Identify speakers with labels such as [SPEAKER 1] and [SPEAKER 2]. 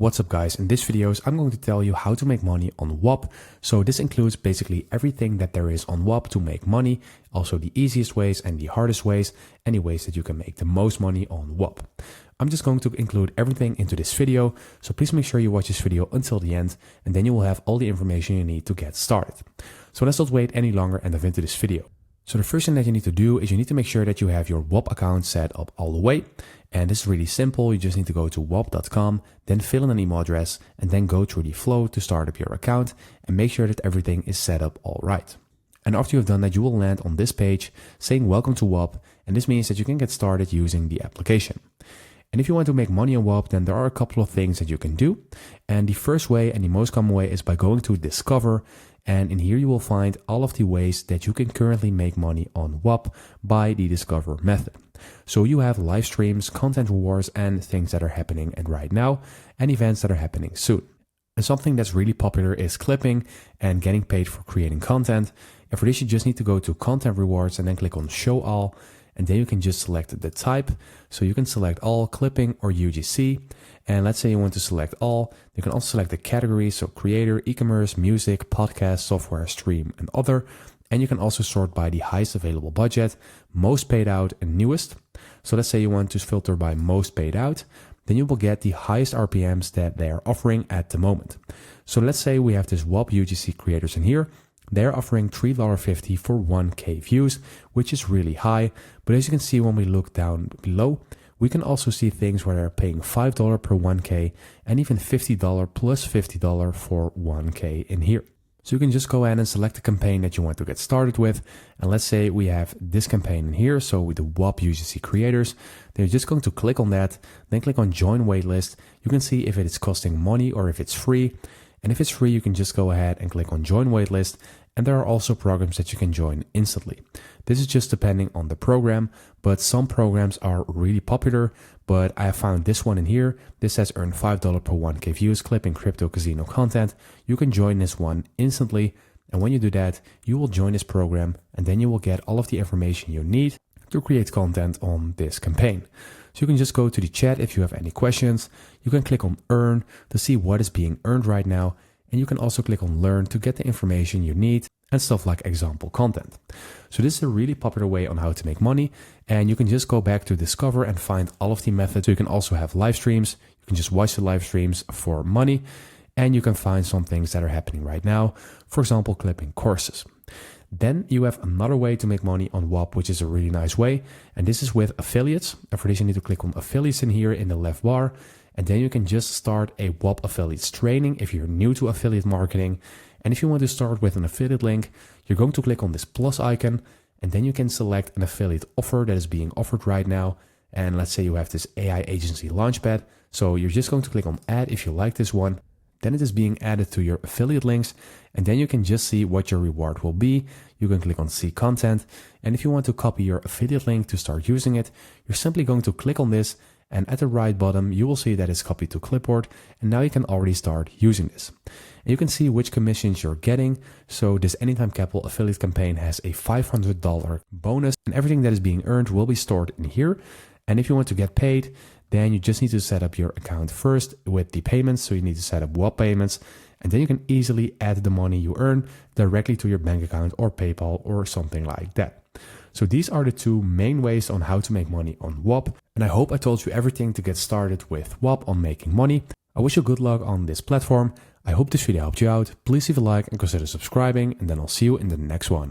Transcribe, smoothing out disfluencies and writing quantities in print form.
[SPEAKER 1] What's up guys, in this video I'm going to tell you how to make money on Whop. So this includes basically everything that there is on Whop to make money, also the easiest ways and the hardest ways, any ways that you can make the most money on Whop. I'm just going to include everything into this video, so please make sure you watch this video until the end and then you will have all the information you need to get started. So let's not wait any longer and dive into this video. So the first thing that you need to do is you need to make sure that you have your Whop account set up all the way. And this is really simple. You just need to go to whop.com, then fill in an email address, and then go through the flow to start up your account and make sure that everything is set up all right. And after you've done that, you will land on this page saying welcome to Whop, and this means that you can get started using the application. And if you want to make money on Whop, then there are a couple of things that you can do. And the first way and the most common way is by going to Discover. And in here you will find all of the ways that you can currently make money on Whop by the Discover method. So you have live streams, content rewards, and things that are happening and right now, and events that are happening soon. And something that's really popular is clipping and getting paid for creating content. And for this you just need to go to content rewards and then click on show all. And then you can just select the type. So you can select all, clipping, or UGC. And let's say you want to select all. You can also select the category, so creator, e-commerce, music, podcast, software, stream, and other. And you can also sort by the highest available budget, most paid out, and newest. So let's say you want to filter by most paid out. Then you will get the highest RPMs that they are offering at the moment. So let's say we have this Whop UGC creators in here. They're offering $3.50 for 1K views, which is really high. But as you can see when we look down below, we can also see things where they're paying $5 per 1K and even $50 plus $50 for 1K in here. So you can just go ahead and select the campaign that you want to get started with. And let's say we have this campaign in here. So with the Whop UGC creators, they're just going to click on that, then click on join waitlist. You can see if it is costing money or if it's free. And if it's free, you can just go ahead and click on join waitlist. And there are also programs that you can join instantly. This is just depending on the program, but some programs are really popular, but I have found this one in here. This says earn $5 per 1K views, clipping crypto casino content. You can join this one instantly. And when you do that, you will join this program and then you will get all of the information you need to create content on this campaign. So you can just go to the chat if you have any questions. You can click on earn to see what is being earned right now. And you can also click on learn to get the information you need and stuff like example content. So this is a really popular way on how to make money. And you can just go back to Discover and find all of the methods. So you can also have live streams. You can just watch the live streams for money. And you can find some things that are happening right now. For example, clipping courses. Then you have another way to make money on Whop, which is a really nice way. And this is with affiliates. And for this, you need to click on affiliates in here in the left bar. And then you can just start a Whop affiliates training if you're new to affiliate marketing. And if you want to start with an affiliate link, you're going to click on this plus icon. And then you can select an affiliate offer that is being offered right now. And let's say you have this AI agency launchpad. So you're just going to click on add if you like this one. Then it is being added to your affiliate links. And then you can just see what your reward will be. You can click on see content. And if you want to copy your affiliate link to start using it, you're simply going to click on this. And at the right bottom, you will see that it's copied to clipboard. And now you can already start using this. And you can see which commissions you're getting. So this Anytime Capital affiliate campaign has a $500 bonus. And everything that is being earned will be stored in here. And if you want to get paid, then you just need to set up your account first with the payments. So you need to set up Whop payments. And then you can easily add the money you earn directly to your bank account or PayPal or something like that. So these are the two main ways on how to make money on Whop. And I hope I told you everything to get started with Whop on making money. I wish you good luck on this platform. I hope this video helped you out. Please leave a like and consider subscribing, and then I'll see you in the next one.